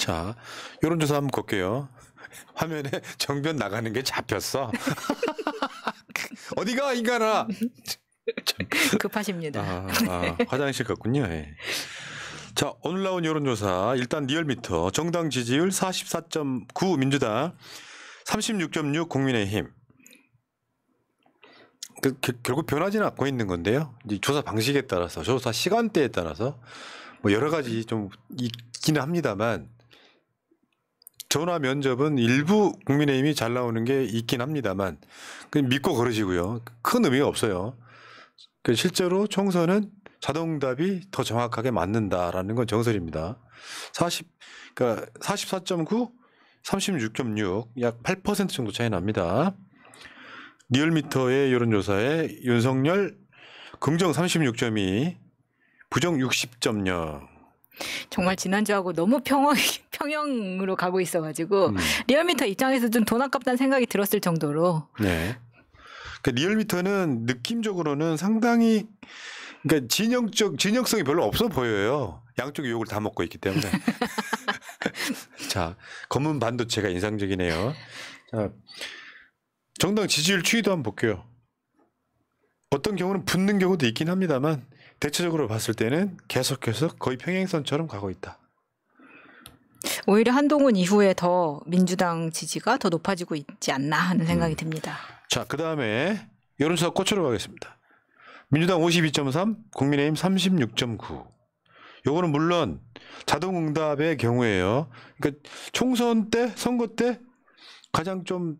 자, 여론조사 한번 볼게요. 화면에 정변 나가는 게 잡혔어. 어디가 인간아. 급하십니다. 화장실 갔군요. 예. 자, 오늘 나온 여론조사 일단 리얼미터 정당 지지율 44.9 민주당 36.6 국민의힘. 결국 변하지는 않고 있는 건데요. 이 조사 방식에 따라서 조사 시간대에 따라서 뭐 여러 가지 좀 있기는 합니다만 전화 면접은 일부 국민의힘이 잘 나오는 게 있긴 합니다만 믿고 그러시고요. 큰 의미가 없어요. 실제로 총선은 자동응답이 더 정확하게 맞는다라는 건 정설입니다. 그러니까 44.9, 36.6, 약 8% 정도 차이 납니다. 리얼미터의 여론조사에 윤석열 긍정 36.2, 부정 60.0. 정말 지난주하고 너무 평형으로 가고 있어가지고 리얼미터 입장에서 좀 돈 아깝다는 생각이 들었을 정도로. 네. 그러니까 리얼미터는 느낌적으로는 상당히 그러니까 진영성이 별로 없어 보여요. 양쪽이 욕을 다 먹고 있기 때문에. 자, 검은 반도체가 인상적이네요. 자, 정당 지지율 추이도 한번 볼게요. 어떤 경우는 붙는 경우도 있긴 합니다만 대체적으로 봤을 때는 계속해서 거의 평행선처럼 가고 있다. 오히려 한동훈 이후에 더 민주당 지지가 더 높아지고 있지 않나 하는 생각이 듭니다. 자, 그다음에 여론조사 꽃으로 가겠습니다. 민주당 52.3, 국민의힘 36.9. 요거는 물론 자동응답의 경우에요. 그러니까 총선 때, 선거 때 가장 좀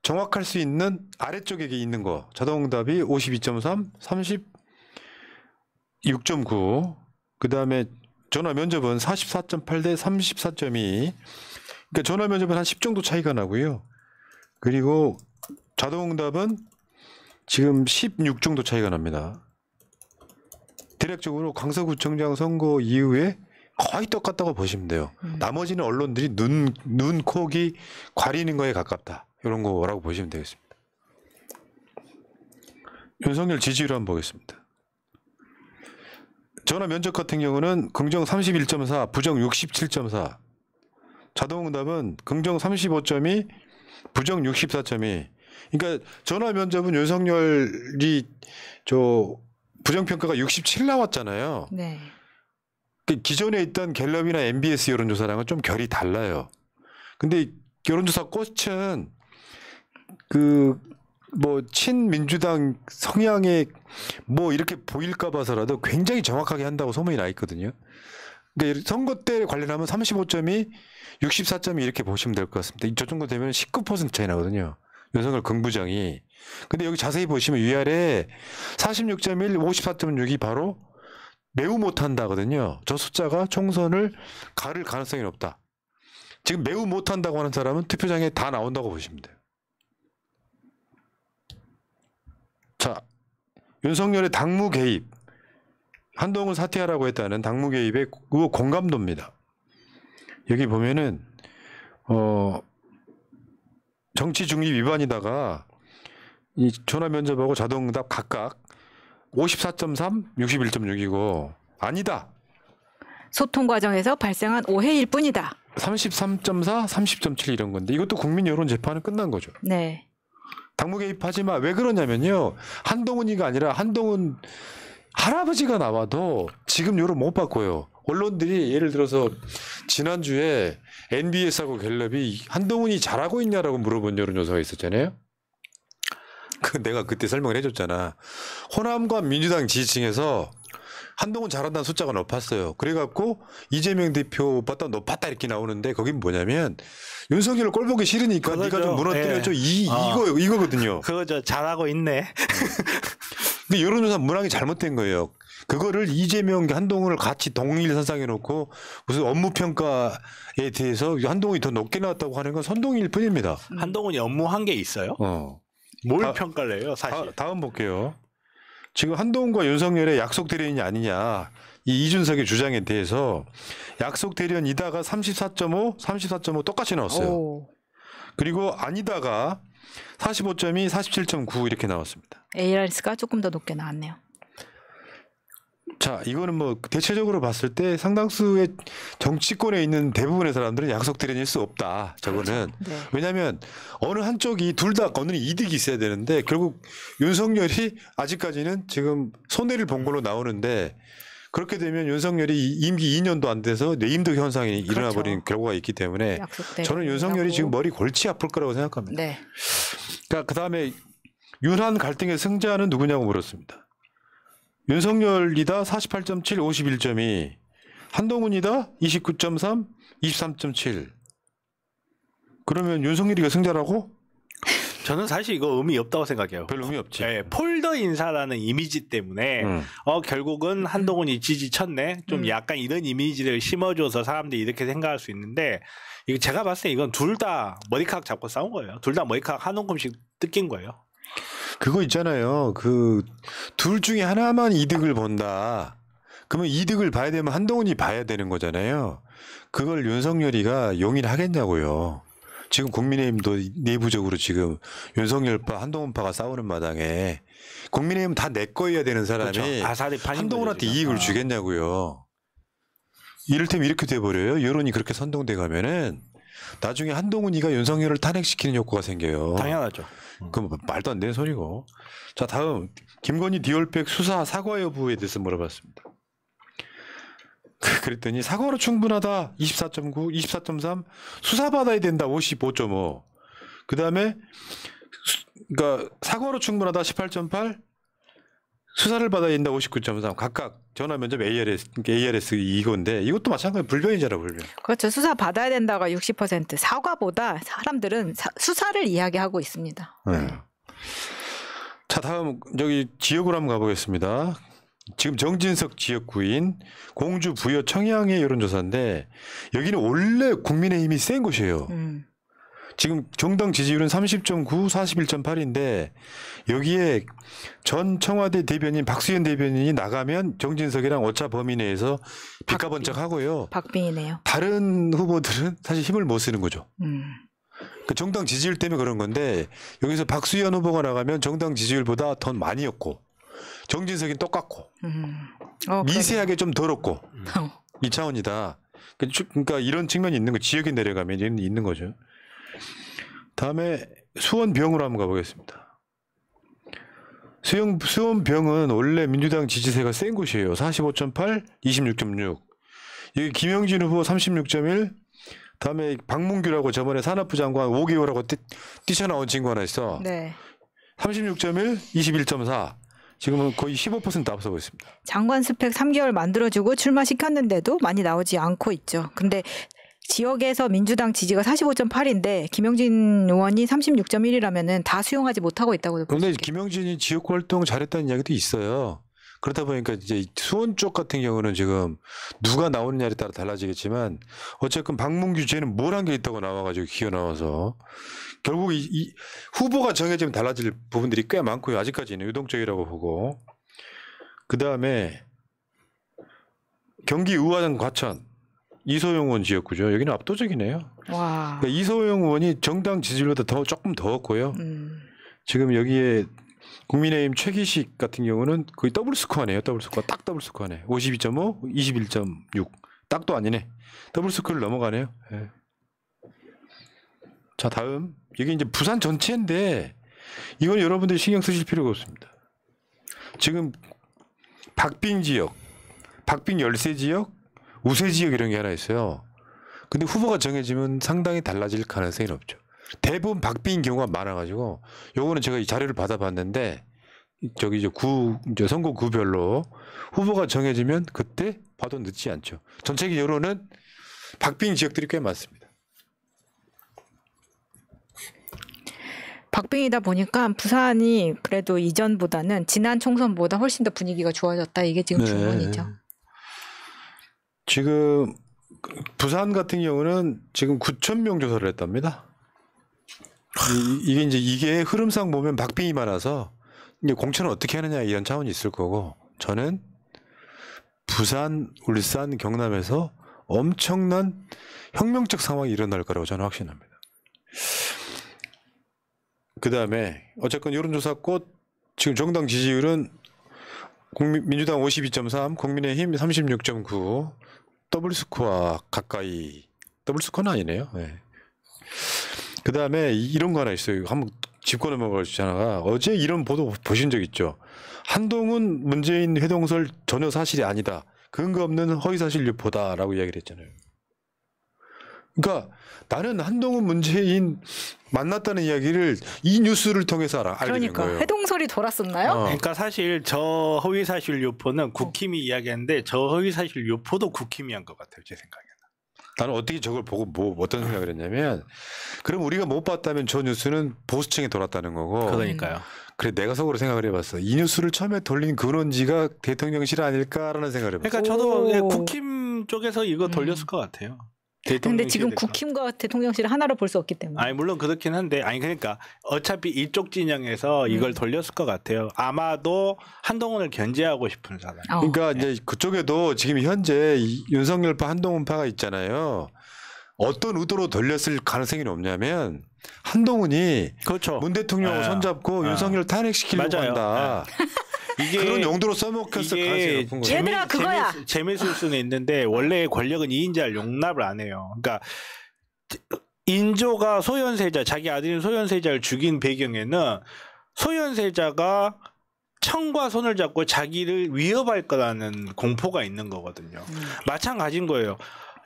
정확할 수 있는 아래쪽에 있는 거. 자동응답이 52.3, 36.9. 그다음에 전화 면접은 44.8 대 34.2. 그러니까 전화 면접은 한 10 정도 차이가 나고요. 그리고 자동응답은 지금 16 정도 차이가 납니다. 대략적으로 강서구청장 선거 이후에 거의 똑같다고 보시면 돼요. 나머지는 언론들이 눈, 코, 귀 가리는 거에 가깝다. 이런 거라고 보시면 되겠습니다. 윤석열 지지율 한번 보겠습니다. 전화 면접 같은 경우는 긍정 31.4, 부정 67.4. 자동응답은 긍정 35.2, 부정 64.2. 그러니까 전화 면접은 윤석열이 부정평가가 67 나왔잖아요. 네. 기존에 있던 갤럽이나 MBS 여론조사랑은 좀 결이 달라요. 근데 여론조사 꽃은 친민주당 성향에 이렇게 보일까 봐서라도 굉장히 정확하게 한다고 소문이 나 있거든요. 그러니까 선거 때 관련하면 35.2, 64.2 이렇게 보시면 될 것 같습니다. 저 정도 되면 19% 차이 나거든요. 윤석열 긍부정이. 근데 여기 자세히 보시면 위아래 46.1, 54.6이 바로 매우 못한다거든요. 저 숫자가 총선을 가를 가능성이 높다. 지금 매우 못한다고 하는 사람은 투표장에 다 나온다고 보시면 돼요. 자, 윤석열의 당무 개입. 한동훈 사퇴하라고 했다는 당무 개입의 공감도입니다. 여기 보면은 정치 중립 위반이다가 이 전화 면접하고 자동응답 각각 54.3, 61.6이고 아니다. 소통 과정에서 발생한 오해일 뿐이다. 33.4, 30.7 이런 건데 이것도 국민 여론 재판은 끝난 거죠. 네. 당무 개입하지 마. 왜 그러냐면요. 한동훈이가 아니라 한동훈 할아버지가 나와도 지금 여론 못 바꿔요. 언론들이 예를 들어서 지난주에 NBS하고 갤럽이 한동훈이 잘하고 있냐라고 물어본 여론조사가 있었잖아요. 내가 그때 설명을 해줬잖아. 호남과 민주당 지지층에서 한동훈 잘한다는 숫자가 높았어요. 그래갖고 이재명 대표 보다 높았다 이렇게 나오는데 거긴 뭐냐면 윤석열을 꼴보기 싫으니까 네가 좀 무너뜨려줘. 이거거든요. 그거 잘하고 있네. 근데 여론조사 문항이 잘못된 거예요. 그거를 이재명, 한동훈을 같이 동일 선상에 놓고 무슨 업무평가에 대해서 한동훈이 더 높게 나왔다고 하는 건 선동일 뿐입니다. 한동훈이 업무한 게 있어요? 뭘 평가를 해요, 사실? 다음 볼게요. 지금 한동훈과 윤석열의 약속 대련이 아니냐. 이 이준석의 주장에 대해서 약속 대련이다가 34.5, 34.5 똑같이 나왔어요. 오. 그리고 아니다가 45.2, 47.9 이렇게 나왔습니다. ARS가 조금 더 높게 나왔네요. 자, 이거는 뭐 대체적으로 봤을 때 상당수의 정치권에 있는 대부분의 사람들은 약속드릴 수 없다. 저거는. 네. 왜냐하면 어느 한쪽이 둘 다 거는 이득이 있어야 되는데 결국 윤석열이 아직까지는 지금 손해를 본 걸로 나오는데 그렇게 되면 윤석열이 임기 2년도 안 돼서 내임득 현상이 일어나 버린 결과가 있기 때문에 저는 윤석열이 지금 머리 골치 아플 거라고 생각합니다. 네. 그러니까 그다음에 윤한 갈등의 승자는 누구냐고 물었습니다. 윤석열이다 48.7, 51.2, 한동훈이다 29.3, 23.7. 그러면 윤석열이가 승자라고? 저는 사실 이거 의미 없다고 생각해요. 별 의미 없지. 네, 폴더 인사라는 이미지 때문에 결국은 한동훈이 지지쳤네. 좀 약간 이런 이미지를 심어줘서 사람들이 이렇게 생각할 수 있는데 이거 제가 봤을 때 이건 둘 다 머리카락 잡고 싸운 거예요. 둘 다 머리카락 한 움큼씩 뜯긴 거예요. 그거 있잖아요. 그 둘 중에 하나만 이득을 본다. 그러면 이득을 봐야 되면 한동훈이 봐야 되는 거잖아요. 그걸 윤석열이가 용인하겠냐고요. 지금 국민의힘도 내부적으로 지금 윤석열파, 한동훈파가 싸우는 마당에 국민의힘은 다 내 거여야 되는 사람이 그렇죠. 아사리 한동훈한테 이익을 주겠냐고요. 이를테면 이렇게 돼버려요. 여론이 그렇게 선동돼 가면은 나중에 한동훈이가 윤석열을 탄핵시키는 효과가 생겨요. 당연하죠. 그럼 말도 안 되는 소리고. 자, 다음 김건희 디올백 수사 사과 여부에 대해서 물어봤습니다. 그랬더니 사과로 충분하다 24.9, 24.3, 수사받아야 된다 55.5. 그다음에 그러니까 사과로 충분하다 18.8, 수사를 받아야 된다 59.3. 각각 전화 면접 ARS 이건데 이것도 마찬가지로 불변이잖아, 불변. 그렇죠. 수사 받아야 된다가 60%. 사과보다 사람들은 수사를 이야기하고 있습니다. 네. 자, 다음 여기 지역으로 한번 가보겠습니다. 지금 정진석 지역구인 공주 부여 청양의 여론조사인데 여기는 원래 국민의힘이 센 곳이에요. 지금 정당 지지율은 30.9, 41.8인데 여기에 전 청와대 대변인 박수현 대변인이 나가면 정진석이랑 오차 범위 내에서 빗가번쩍하고요. 박빙이네요. 다른 후보들은 사실 힘을 못 쓰는 거죠. 그 정당 지지율 때문에 그런 건데 여기서 박수현 후보가 나가면 정당 지지율보다 더 많이 었고 정진석이는 똑같고 미세하게 좀 덜 없고 이 차원이다. 그러니까 이런 측면이 있는 거 지역에 내려가면 있는 거죠. 다음에 수원병으로 한번 가보겠습니다. 수원병은 원래 민주당 지지세가 센 곳이에요. 45.8, 26.6. 여기 김영진 후보 36.1. 다음에 박문규라고 저번에 산업부 장관 5개월하고 뛰쳐나온 친구 하나 있어. 네. 36.1, 21.4. 지금은 거의 15% 앞서고 있습니다. 장관 스펙 3개월 만들어주고 출마시켰는데도 많이 나오지 않고 있죠. 근데 지역에서 민주당 지지가 45.8인데 김영진 의원이 36.1이라면은 다 수용하지 못하고 있다고. 그런데 김영진이 지역 활동 잘했다는 이야기도 있어요. 그러다 보니까 이제 수원 쪽 같은 경우는 지금 누가 나오느냐에 따라 달라지겠지만 어쨌든 박문규 쟤는 뭘 한 게 있다고 나와가지고 기어 나와서 결국 이 후보가 정해지면 달라질 부분들이 꽤 많고요. 아직까지는 유동적이라고 보고. 그 다음에 경기 의화당 과천 이소영 의원 지역구죠. 여기는 압도적이네요. 와. 그러니까 이소영 의원이 정당 지지율보다 조금 더 없고요. 지금 여기에 국민의힘 최기식 같은 경우는 거의 더블 스코어네요. 더블 스코어. 딱 더블 스코어네. 52.5, 21.6. 딱도 아니네. 더블 스코어를 넘어가네요. 네. 자, 다음. 이게 이제 부산 전체인데 이건 여러분들이 신경 쓰실 필요가 없습니다. 지금 박빙 지역, 박빙 열세 지역, 우세 지역 이런 게 하나 있어요. 근데 후보가 정해지면 상당히 달라질 가능성이 높죠. 대부분 박빙인 경우가 많아가지고 요거는 제가 이 자료를 받아봤는데 저기 이제 선거 구별로 후보가 정해지면 그때 봐도 늦지 않죠. 전체적인 여론은 박빙 지역들이 꽤 많습니다. 박빙이다 보니까 부산이 그래도 이전보다는 지난 총선보다 훨씬 더 분위기가 좋아졌다. 이게 지금 주문이죠. 지금 부산 같은 경우는 지금 9,000명 조사를 했답니다. 이게 흐름상 보면 박빙이 많아서 이제 공천을 어떻게 하느냐 이런 차원이 있을 거고 저는 부산, 울산, 경남에서 엄청난 혁명적 상황이 일어날 거라고 저는 확신합니다. 그 다음에 어쨌건 여론조사 꽃 지금 정당 지지율은 민주당 52.3, 국민의힘 36.9, 더블 스코어 가까이. 더블 스코어는 아니네요. 네. 그 다음에 이런 거 하나 있어요. 한번 짚고 넘어갈 수 하나가 어제 이런 보도 보신 적 있죠. 한동훈 문재인 회동설 전혀 사실이 아니다. 근거 없는 허위사실 유포다라고 이야기를 했잖아요. 그러니까 나는 한동훈 문재인 만났다는 이야기를 이 뉴스를 통해서 알게 된 그러니까 거예요. 해동설이 돌았었나요? 그러니까 사실 저 허위사실 유포는 국힘이 이야기했는데 저 허위사실 유포도 국힘이 한 것 같아요. 제 생각에는. 나는 어떻게 저걸 보고 어떤 생각을 했냐면 그럼 우리가 못 봤다면 저 뉴스는 보수층에 돌았다는 거고 그러니까요. 그래 내가 속으로 생각을 해봤어. 이 뉴스를 처음에 돌린 근원지가 대통령실 아닐까라는 생각을 해봤어. 그러니까 저도 오. 국힘 쪽에서 이거 돌렸을 것 같아요. 근데 지금 대통령실에서. 국힘과 대통령실 하나로 볼 수 없기 때문에. 아니 물론 그렇긴 한데 아니 그러니까 어차피 이쪽 진영에서 이걸 돌렸을 것 같아요. 아마도 한동훈을 견제하고 싶은 사람. 그러니까 이제 그쪽에도 지금 현재 윤석열파 한동훈파가 있잖아요. 어떤 의도로 돌렸을 가능성이 높냐면 한동훈이 그렇죠. 문 대통령을 손잡고 윤석열 탄핵시키려고 맞아요. 한다. 이게 그런 용도로 써먹혔을 가능성이 높은 거예요. 얘들아, 그거야. 재밌을 수는 있는데 원래 권력은 2인자를 용납을 안 해요. 그러니까 인조가 소현세자 자기 아들인 소현세자를 죽인 배경에는 소현세자가 청과 손을 잡고 자기를 위협할 거라는 공포가 있는 거거든요. 마찬가지인 거예요.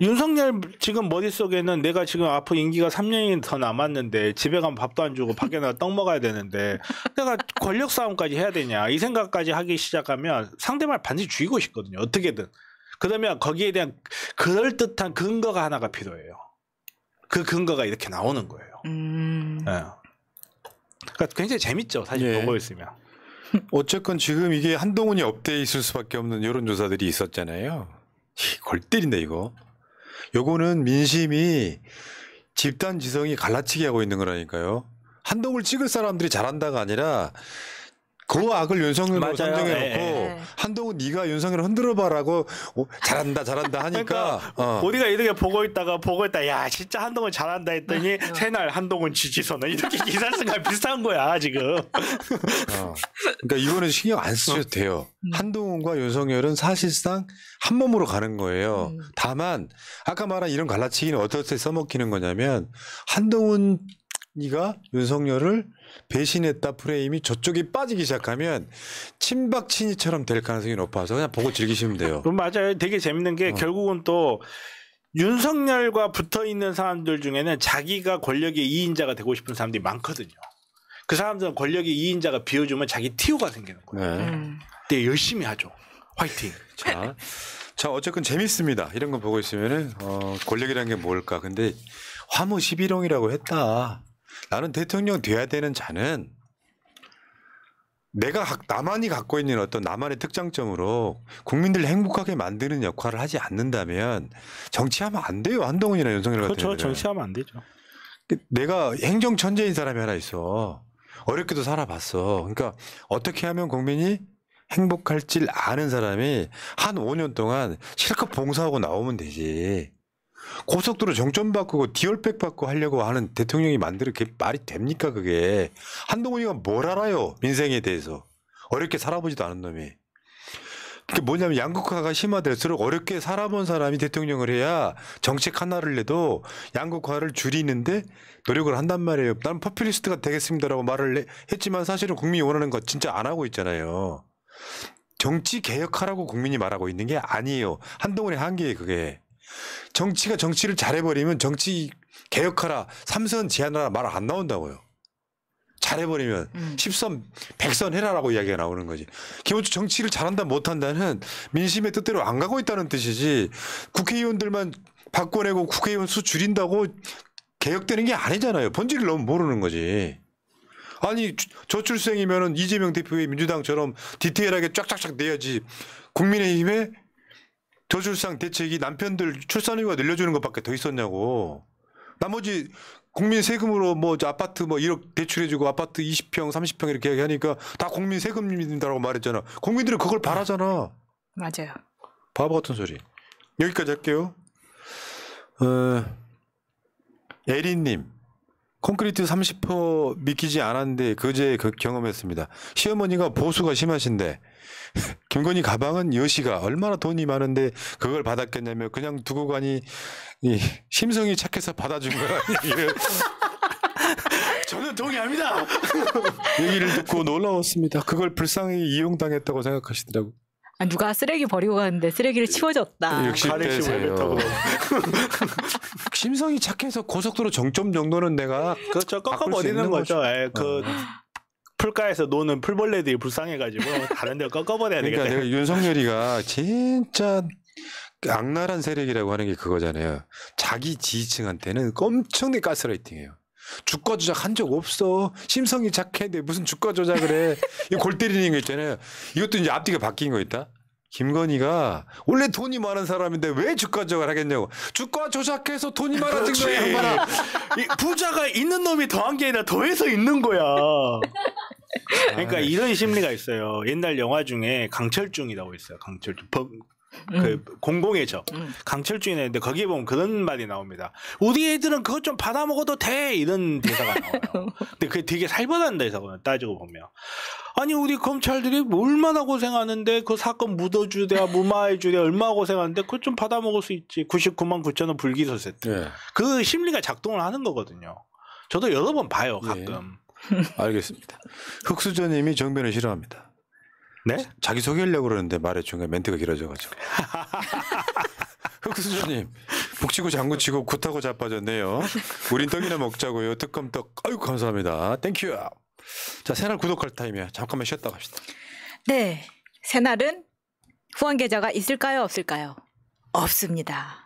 윤석열 지금 머릿속에는 내가 지금 앞으로 임기가 3년이 더 남았는데 집에 가면 밥도 안 주고 밖에 나가 떡 먹어야 되는데 내가 권력 싸움까지 해야 되냐 이 생각까지 하기 시작하면 상대방을 반드시 죽이고 싶거든요. 어떻게든. 그러면 거기에 대한 그럴듯한 근거가 하나가 필요해요. 그 근거가 이렇게 나오는 거예요. 네. 그러니까 굉장히 재밌죠. 사실 예. 보고 있으면. 어쨌건 지금 이게 한동훈이 업돼 있을 수밖에 없는 여론조사들이 있었잖아요. 골 때린다 이거. 요거는 민심이 집단 지성이 갈라치기 하고 있는 거라니까요. 한동훈을 찍을 사람들이 잘한다가 아니라 그 악을 윤석열로 맞아요. 선정해놓고 예. 한동훈 네가 윤석열을 흔들어봐라고 잘한다 하니까 그러니까 우리가 이렇게 보고 있다 야 진짜 한동훈 잘한다 했더니 새날 한동훈 지지선언 이렇게 기사 쓴 거랑 비슷한 거야 지금. 그러니까 이거는 신경 안 쓰셔도 돼요. 한동훈과 윤석열은 사실상 한 몸으로 가는 거예요. 다만 아까 말한 이런 갈라치기는 어떻게 써먹히는 거냐면 한동훈이가 윤석열을 배신했다 프레임이 저쪽이 빠지기 시작하면 친박 친이처럼 될 가능성이 높아서 그냥 보고 즐기시면 돼요. 맞아요. 되게 재밌는 게 결국은 또 윤석열과 붙어 있는 사람들 중에는 자기가 권력의 2인자가 되고 싶은 사람들이 많거든요. 그 사람들은 권력의 2인자가 비워주면 자기 TO가 생기는 거예요. 네. 근데 열심히 하죠. 화이팅. 자 어쨌건 재밌습니다. 이런 거 보고 있으면은 권력이라는 게 뭘까? 근데 화무 11홍이라고 했다. 나는 대통령 돼야 되는 자는 내가 나만이 갖고 있는 어떤 나만의 특장점으로 국민들을 행복하게 만드는 역할을 하지 않는다면 정치하면 안 돼요. 한동훈이나 윤석열 같은 그렇죠. 애들은. 정치하면 안 되죠. 내가 행정 천재인 사람이 하나 있어. 어렵게도 살아봤어. 그러니까 어떻게 하면 국민이 행복할지 아는 사람이 한 5년 동안 실컷 봉사하고 나오면 되지. 고속도로 정점 바꾸고 디올백 바꾸고 하려고 하는 대통령이 만들어 그게 말이 됩니까 그게. 한동훈이가 뭘 알아요 민생에 대해서. 어렵게 살아보지도 않은 놈이. 그게 뭐냐면 양극화가 심화될수록 어렵게 살아본 사람이 대통령을 해야 정책 하나를 내도 양극화를 줄이는데 노력을 한단 말이에요. 나는 포퓰리스트가 되겠습니다라고 말을 했지만 사실은 국민이 원하는 거 진짜 안 하고 있잖아요. 정치 개혁하라고 국민이 말하고 있는 게 아니에요. 한동훈의 한계에 그게. 정치가 정치를 잘해버리면 정치 개혁하라, 3선 제안하라 말 안 나온다고요. 잘해버리면 10선, 100선 해라라고 이야기가 나오는 거지. 기본적으로 정치를 잘한다 못한다는 민심의 뜻대로 안 가고 있다는 뜻이지 국회의원들만 바꿔내고 국회의원 수 줄인다고 개혁되는 게 아니잖아요. 본질을 너무 모르는 거지. 아니 저출생이면은 이재명 대표의 민주당처럼 디테일하게 쫙쫙쫙 내야지. 국민의힘에 저출산 대책이 남편들 출산휴가 늘려주는 것밖에 더 있었냐고. 나머지 국민 세금으로 뭐 아파트 뭐 1억 대출해주고 아파트 20평 30평 이렇게 하니까 다 국민 세금입니다라고 말했잖아. 국민들은 그걸 바라잖아. 맞아요. 바보 같은 소리. 여기까지 할게요. 에린님 콘크리트 30% 믿기지 않았는데 그제 경험했습니다. 시어머니가 보수가 심하신데 김건희 가방은 여시가 얼마나 돈이 많은데 그걸 받았겠냐며 그냥 두고 가니 이 심성이 착해서 받아준 거야. 저는 동의합니다. 얘기를 듣고 놀라웠습니다. 그걸 불쌍히 이용당했다고 생각하시더라고. 아, 누가 쓰레기 버리고 갔는데 쓰레기를 치워줬다. 60대세요. 심성이 착해서 고속도로 정점 정도는 내가 그렇죠. 바꿀 수 꺾어버리는 있는 거죠. 거죠. 예, 그 풀가에서 노는 풀벌레들이 불쌍해가지고 다른 데 꺾어버려야 그러니까 되겠다. 내가 윤석열이가 진짜 악랄한 세력이라고 하는 게 그거잖아요. 자기 지지층한테는 엄청나게 가스라이팅해요. 주가 조작 한 적 없어. 심성이 착해인데 무슨 주가 조작을 해. 이거 골 때리는 거 있잖아요. 이것도 이제 앞뒤가 바뀐 거 있다. 김건희가 원래 돈이 많은 사람인데 왜 주가 조작을 하겠냐고. 주가 조작해서 돈이 많아진 거야. 양반아. 부자가 있는 놈이 더한 게 아니라 더해서 있는 거야. 그러니까 이런 심리가 있어요. 옛날 영화 중에 강철중이라고 있어요. 강철중. 그 공공의 적 강철중이 있는데 거기에 보면 그런 말이 나옵니다. 우리 애들은 그것 좀 받아 먹어도 돼 이런 대사가 나와요. 근데 그게 되게 살벌한 대사거든요. 따지고 보면 아니 우리 검찰들이 얼마나 고생하는데 그 사건 묻어주랴 무마해주랴 얼마나 고생하는데 그것 좀 받아 먹을 수 있지. 99만 9천 원 불기소세. 네. 그 심리가 작동을 하는 거거든요. 저도 여러 번 봐요 가끔. 알겠습니다. 흑수저님이 정변을 싫어합니다. 네? 자기 소개하려고 그러는데 말의 중간에 멘트가 길어져가지고. 흑수저님 북치고 장구치고 굿하고 자빠졌네요. 우린 떡이나 먹자고요. 특검떡. 아유 감사합니다. 땡큐. 자 새날 구독할 타임이야. 잠깐만 쉬었다 갑시다. 네, 새날은 후원 계좌가 있을까요, 없을까요? 없습니다.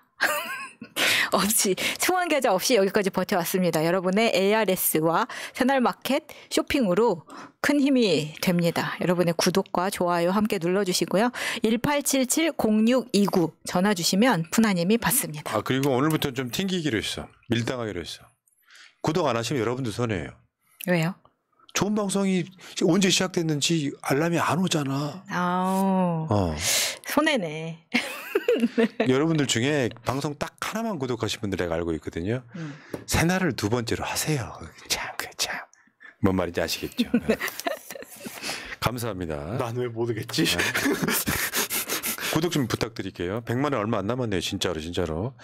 없이 후원 계좌 없이 여기까지 버텨왔습니다. 여러분의 ARS와 새날마켓 쇼핑으로 큰 힘이 됩니다. 여러분의 구독과 좋아요 함께 눌러주시고요. 1877-0629 전화 주시면 푸나님이 받습니다. 아 그리고 오늘부터 좀 튕기기로 했어. 밀당하기로 했어. 구독 안 하시면 여러분들 손해예요. 왜요? 좋은 방송이 언제 시작됐는지 알람이 안 오잖아. 손해네. 여러분들 중에 방송 딱 하나만 구독하신 분들 내가 알고 있거든요. 새날을 두 번째로 하세요. 참. 뭔 말인지 아시겠죠? 감사합니다. 난 왜 모르겠지? 구독 좀 부탁드릴게요. 100만 원 얼마 안 남았네요. 진짜로.